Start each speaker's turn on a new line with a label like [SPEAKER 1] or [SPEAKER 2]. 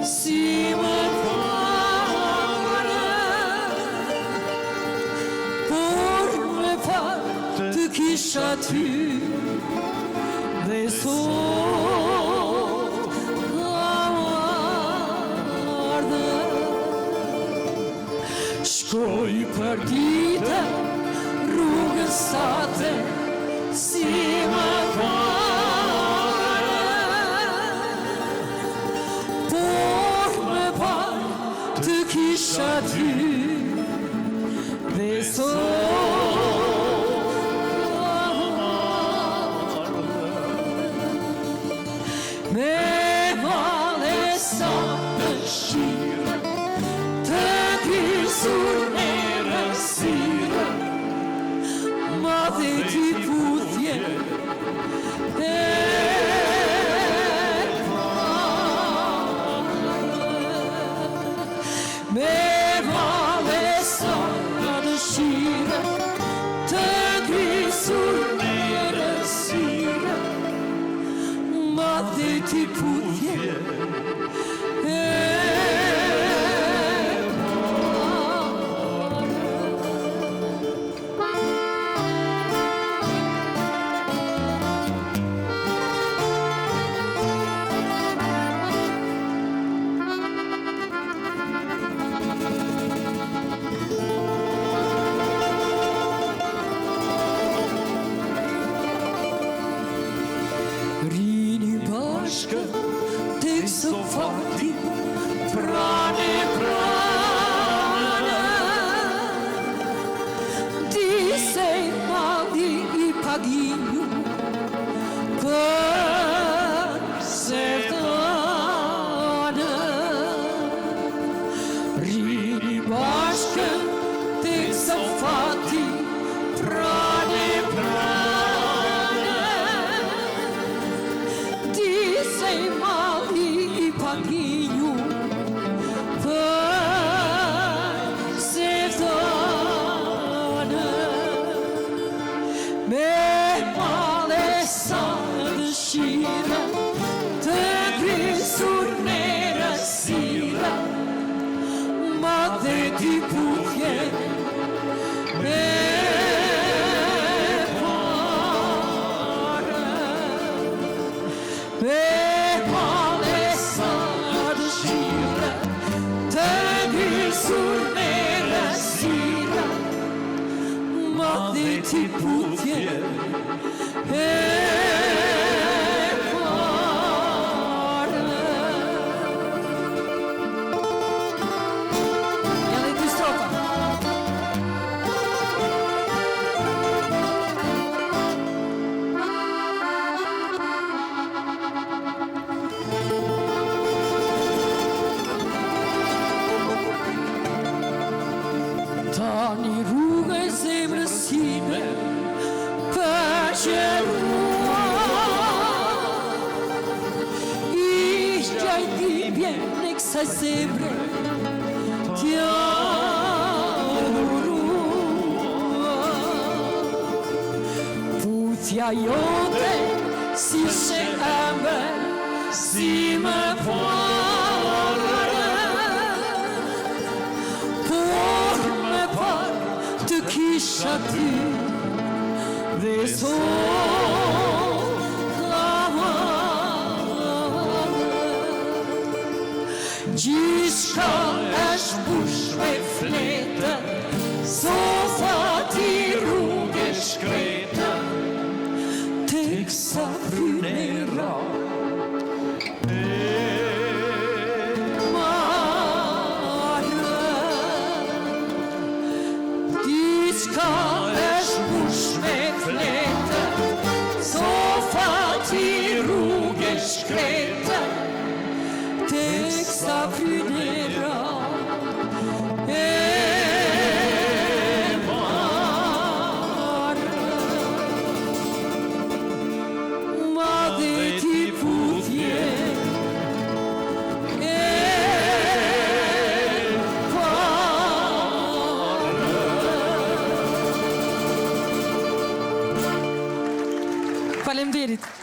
[SPEAKER 1] si më parë, por me parë të kisha ty, dhe sot ardhe. Shkoj për dita rrugën sate, si më parë, por me parë të kisha ty, dhe sot me vale sa dëshirë, të krisur në rësirë, madhe ti puthje e me vale sa dëshirë, të krisur në rësirë, madhe ti puthje e rini bashkë tek sofati, prane prane, ti sei mali i paghino per setane. Rini bashkë tek sofati, prane prane, sei mali i paghino per setane. Me male sa dëshira, të krisur në rësira, madhe ti puthje e parë. Me vale sa dëshira, të krisur në rësira, madhe ti puthje e parë. Ja dhe dy strofa. Tani rrugë e zemrës time përqërua, ishtë i bjen në kësaj zemre t'ja dhurua. Puthja jote si shë ëmbër, si më parë, të kisha ty, dhe sot gjithçka është bush me fleta, sofati rrugë shkreta, teksa frynera Gjithçka është bush me fleta, sofati rrugë shkreta, teksa frynera e marë. Madhe ti puthje e parë. Faleminderit.